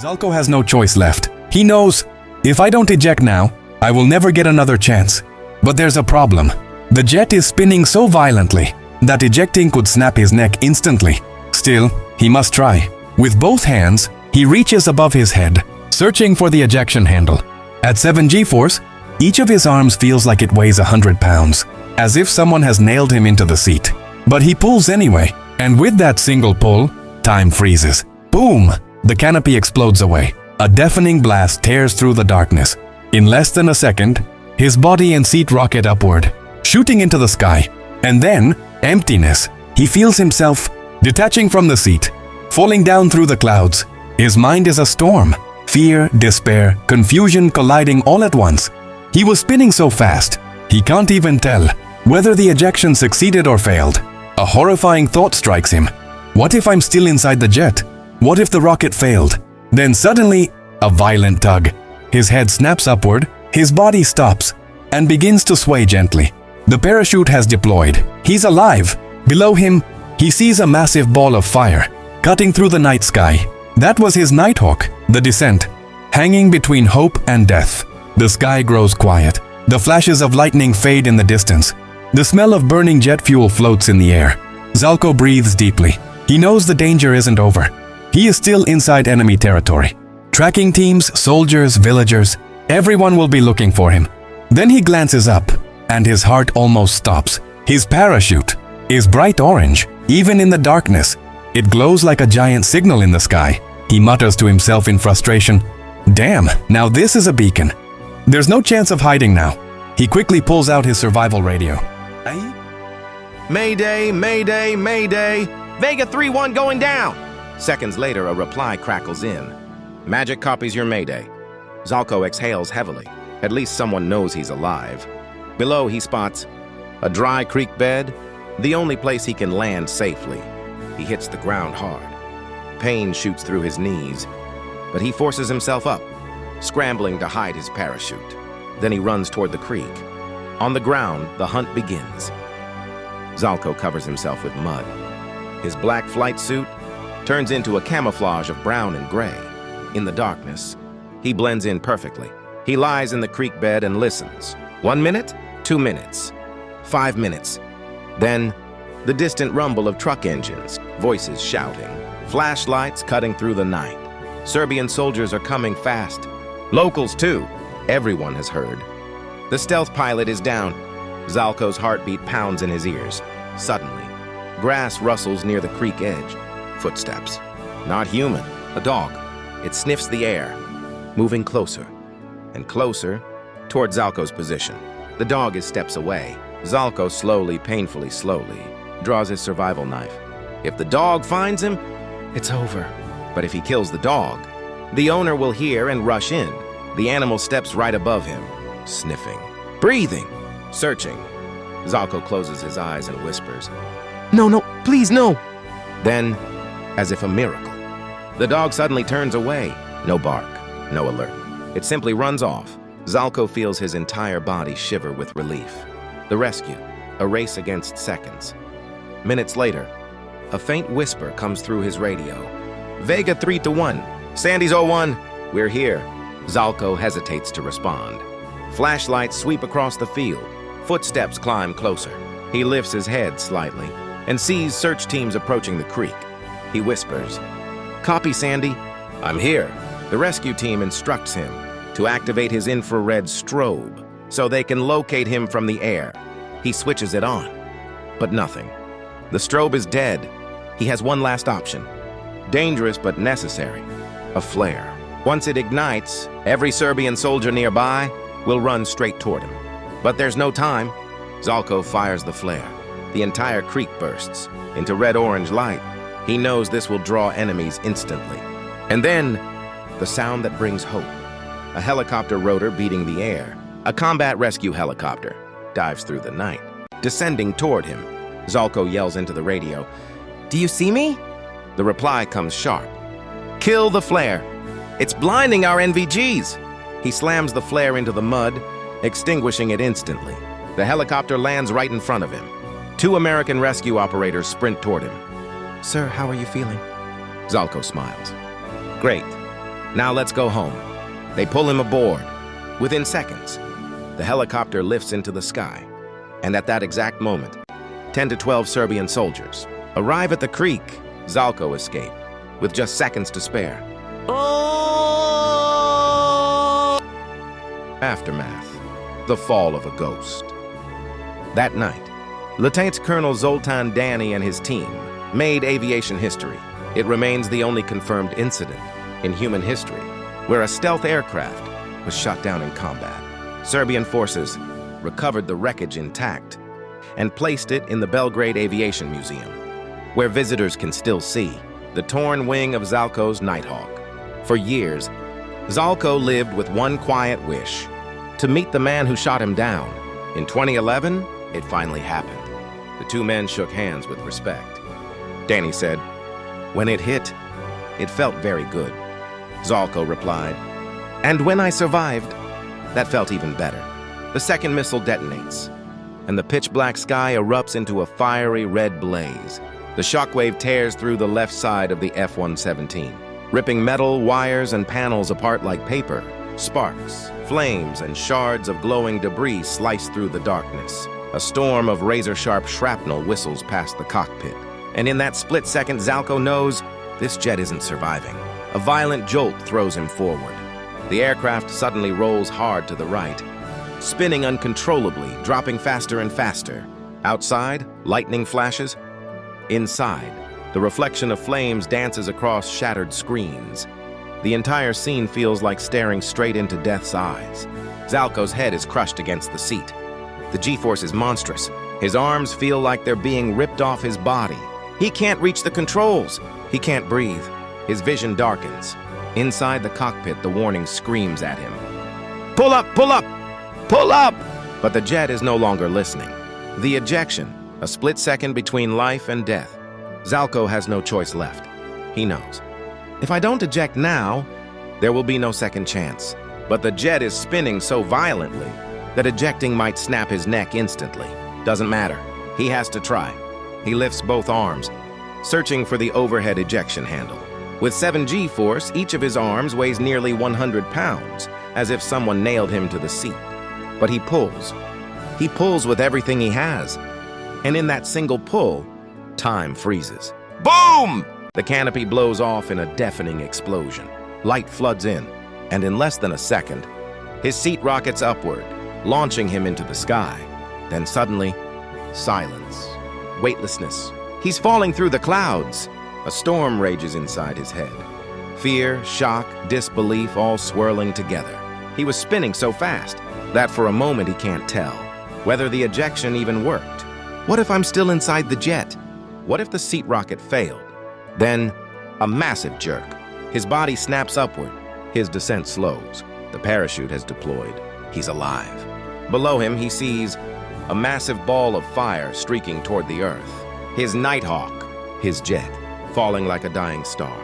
Zalko has no choice left. He knows, if I don't eject now, I will never get another chance. But there's a problem. The jet is spinning so violently that ejecting could snap his neck instantly. Still, he must try. With both hands, he reaches above his head, searching for the ejection handle. At 7 G-force, each of his arms feels like it weighs 100 pounds, as if someone has nailed him into the seat. But he pulls anyway, and with that single pull, time freezes. Boom! The canopy explodes away. A deafening blast tears through the darkness. In less than a second, his body and seat rocket upward, shooting into the sky. And then, emptiness. He feels himself detaching from the seat, falling down through the clouds. His mind is a storm. Fear, despair, confusion colliding all at once. He was spinning so fast, he can't even tell whether the ejection succeeded or failed. A horrifying thought strikes him. What if I'm still inside the jet? What if the rocket failed? Then suddenly, a violent tug. His head snaps upward, his body stops, and begins to sway gently. The parachute has deployed. He's alive. Below him, he sees a massive ball of fire, cutting through the night sky. That was his Nighthawk, the descent, hanging between hope and death. The sky grows quiet. The flashes of lightning fade in the distance. The smell of burning jet fuel floats in the air. Zalko breathes deeply. He knows the danger isn't over. He is still inside enemy territory. Tracking teams, soldiers, villagers, everyone will be looking for him. Then he glances up, and his heart almost stops. His parachute is bright orange. Even in the darkness, it glows like a giant signal in the sky. He mutters to himself in frustration, "Damn, now this is a beacon." There's no chance of hiding now. He quickly pulls out his survival radio. Mayday, mayday, mayday! Vega 3-1 going down! Seconds later, a reply crackles in. Magic copies your mayday. Zalko exhales heavily. At least someone knows he's alive. Below, he spots a dry creek bed, the only place he can land safely. He hits the ground hard. Pain shoots through his knees, but he forces himself up, scrambling to hide his parachute. Then he runs toward the creek. On the ground, the hunt begins. Zalko covers himself with mud. His black flight suit turns into a camouflage of brown and gray. In the darkness, he blends in perfectly. He lies in the creek bed and listens. 1 minute, 2 minutes, 5 minutes. Then, the distant rumble of truck engines, voices shouting, flashlights cutting through the night. Serbian soldiers are coming fast. Locals too. Everyone has heard. The stealth pilot is down. Zalko's heartbeat pounds in his ears. Suddenly, grass rustles near the creek edge. Footsteps. Not human, a dog. It sniffs the air, moving closer and closer toward Zalko's position. The dog is steps away. Zalko slowly, painfully slowly, draws his survival knife. If the dog finds him, it's over. But if he kills the dog, the owner will hear and rush in. The animal steps right above him, sniffing, breathing, searching. Zalko closes his eyes and whispers, "No, no, please, no." Then, as if a miracle, the dog suddenly turns away. No bark, no alert. It simply runs off. Zalko feels his entire body shiver with relief. The rescue, a race against seconds. Minutes later, a faint whisper comes through his radio. "Vega 3-1, Sandy's 01, we're here." Zalko hesitates to respond. Flashlights sweep across the field. Footsteps climb closer. He lifts his head slightly and sees search teams approaching the creek. He whispers, "Copy, Sandy. I'm here." The rescue team instructs him to activate his infrared strobe so they can locate him from the air. He switches it on, but nothing. The strobe is dead. He has one last option. Dangerous but necessary. A flare. Once it ignites, every Serbian soldier nearby will run straight toward him. But there's no time. Zalko fires the flare. The entire creek bursts into red-orange light. He knows this will draw enemies instantly. And then, the sound that brings hope. A helicopter rotor beating the air. A combat rescue helicopter dives through the night, descending toward him. Zalko yells into the radio, "Do you see me?" The reply comes sharp. "Kill the flare. It's blinding our NVGs." He slams the flare into the mud, extinguishing it instantly. The helicopter lands right in front of him. 2 American rescue operators sprint toward him. "Sir, how are you feeling?" Zalko smiles. "Great. Now let's go home. They pull him aboard. Within seconds, the helicopter lifts into the sky. And at that exact moment, 10 to 12 Serbian soldiers arrive at the creek. Zalko escaped, with just seconds to spare. Aftermath. The fall of a ghost. That night, Lieutenant Colonel Zoltan Dani and his team made aviation history. It remains the only confirmed incident in human history where a stealth aircraft was shot down in combat. Serbian forces recovered the wreckage intact and placed it in the Belgrade Aviation Museum, where visitors can still see the torn wing of Zalko's Nighthawk. For years, Zalko lived with one quiet wish: to meet the man who shot him down. In 2011, it finally happened. The two men shook hands with respect. Dani said, "When it hit, it felt very good." Zalko replied, "And when I survived, that felt even better." The second missile detonates, and the pitch-black sky erupts into a fiery red blaze. The shockwave tears through the left side of the F-117, ripping metal, wires, and panels apart like paper. Sparks, flames, and shards of glowing debris slice through the darkness. A storm of razor-sharp shrapnel whistles past the cockpit. And in that split second, Zalko knows this jet isn't surviving. A violent jolt throws him forward. The aircraft suddenly rolls hard to the right, spinning uncontrollably, dropping faster and faster. Outside, lightning flashes. Inside, the reflection of flames dances across shattered screens. The entire scene feels like staring straight into death's eyes. Zalko's head is crushed against the seat. The G-force is monstrous. His arms feel like they're being ripped off his body. He can't reach the controls. He can't breathe. His vision darkens. Inside the cockpit, the warning screams at him. "Pull up! Pull up! Pull up!" But the jet is no longer listening. The ejection, a split second between life and death. Zalko has no choice left. He knows, if I don't eject now, there will be no second chance. But the jet is spinning so violently that ejecting might snap his neck instantly. Doesn't matter. He has to try. He lifts both arms, searching for the overhead ejection handle. With 7G force, each of his arms weighs nearly 100 pounds, as if someone nailed him to the seat. But he pulls. He pulls with everything he has. And in that single pull, time freezes. Boom! The canopy blows off in a deafening explosion. Light floods in, and in less than a second, his seat rockets upward, launching him into the sky. Then suddenly, silence, weightlessness. He's falling through the clouds. A storm rages inside his head. Fear, shock, disbelief, all swirling together. He was spinning so fast that for a moment he can't tell whether the ejection even worked. What if I'm still inside the jet? What if the seat rocket failed? Then, a massive jerk. His body snaps upward. His descent slows. The parachute has deployed. He's alive. Below him, he sees a massive ball of fire streaking toward the earth. His Nighthawk, his jet, falling like a dying star.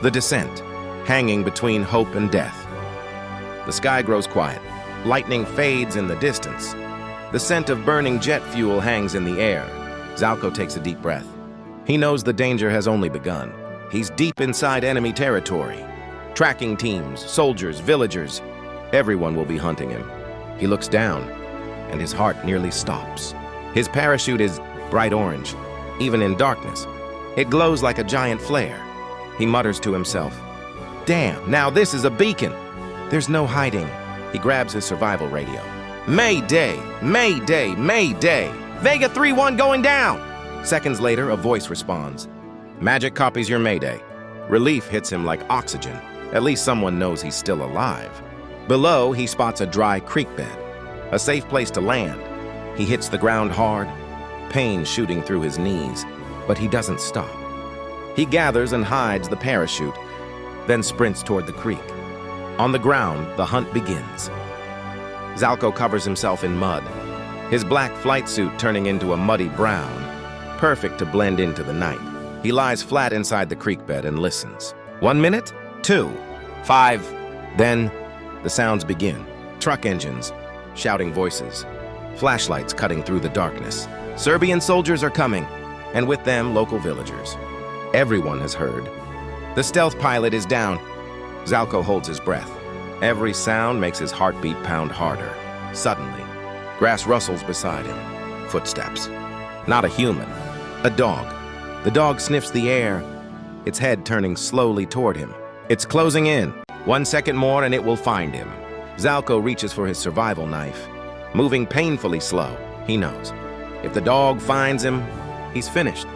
The descent, hanging between hope and death. The sky grows quiet. Lightning fades in the distance. The scent of burning jet fuel hangs in the air. Zalko takes a deep breath. He knows the danger has only begun. He's deep inside enemy territory. Tracking teams, soldiers, villagers, everyone will be hunting him. He looks down, and his heart nearly stops. His parachute is bright orange, even in darkness. It glows like a giant flare. He mutters to himself, "Damn, now this is a beacon." There's no hiding. He grabs his survival radio. "Mayday! Mayday! Mayday! Vega 3-1 going down!" Seconds later, a voice responds. Magic copies your mayday. Relief hits him like oxygen. At least someone knows he's still alive. Below, he spots a dry creek bed, a safe place to land. He hits the ground hard, pain shooting through his knees, but he doesn't stop. He gathers and hides the parachute, then sprints toward the creek. On the ground, the hunt begins. Zalko covers himself in mud, his black flight suit turning into a muddy brown, perfect to blend into the night. He lies flat inside the creek bed and listens. 1 minute, 2, 5, then the sounds begin. Truck engines, shouting voices, flashlights cutting through the darkness. Serbian soldiers are coming, and with them, local villagers. Everyone has heard. The stealth pilot is down. Zalko holds his breath. Every sound makes his heartbeat pound harder. Suddenly, grass rustles beside him. Footsteps. Not a human. A dog. The dog sniffs the air, its head turning slowly toward him. It's closing in. 1 second more and it will find him. Zalko reaches for his survival knife. Moving painfully slow, he knows. If the dog finds him, he's finished.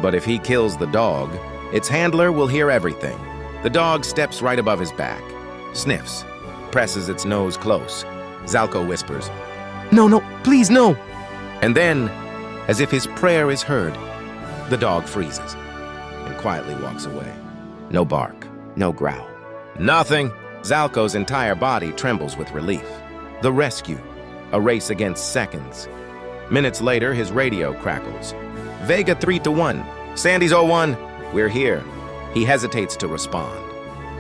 But if he kills the dog, its handler will hear everything. The dog steps right above his back, sniffs, presses its nose close. Zalko whispers, "No, no, please, no!" And then, as if his prayer is heard, the dog freezes and quietly walks away. No bark, no growl. Nothing. Zalko's entire body trembles with relief. The rescue, a race against seconds. Minutes later, his radio crackles. Vega 3-1. Sandy's 01. We're here. He hesitates to respond.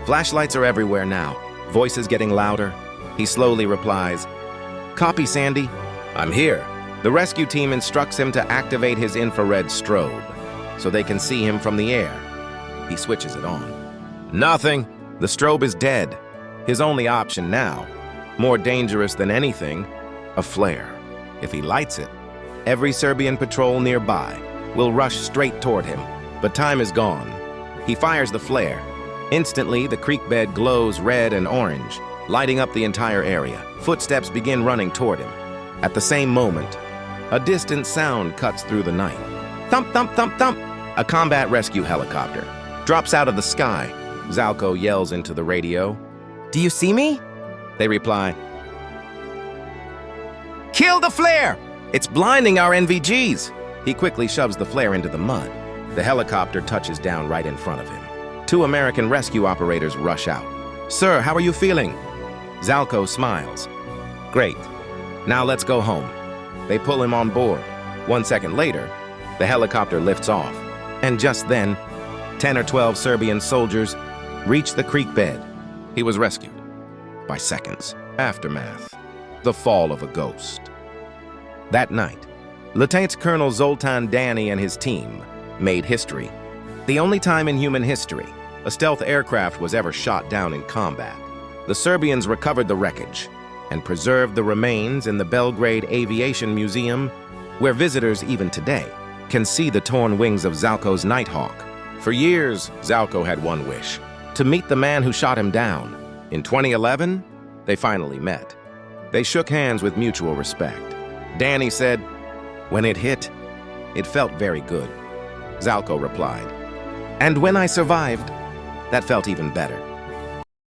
Flashlights are everywhere now, voices getting louder. He slowly replies, "Copy, Sandy. I'm here." The rescue team instructs him to activate his infrared strobe so they can see him from the air. He switches it on. Nothing. The strobe is dead. His only option now, more dangerous than anything, a flare. If he lights it, every Serbian patrol nearby will rush straight toward him, but time is gone. He fires the flare. Instantly, the creek bed glows red and orange, lighting up the entire area. Footsteps begin running toward him. At the same moment, a distant sound cuts through the night. Thump, thump, thump, thump. A combat rescue helicopter drops out of the sky. Zalko yells into the radio, "Do you see me?" They reply, "Kill the flare! It's blinding our NVGs!" He quickly shoves the flare into the mud. The helicopter touches down right in front of him. 2 American rescue operators rush out. "Sir, how are you feeling?" Zalko smiles. "Great. Now let's go home." They pull him on board. 1 second later, the helicopter lifts off. And just then, 10 or 12 Serbian soldiers reach the creek bed. He was rescued. By seconds. Aftermath. The fall of a ghost. That night, Lieutenant Colonel Zoltan Dani and his team made history. The only time in human history a stealth aircraft was ever shot down in combat. The Serbians recovered the wreckage and preserved the remains in the Belgrade Aviation Museum, where visitors even today can see the torn wings of Zalko's Nighthawk. For years, Zalko had one wish: to meet the man who shot him down. In 2011, they finally met. They shook hands with mutual respect. Danny said, "When it hit, it felt very good." Zalko replied, "And when I survived, that felt even better."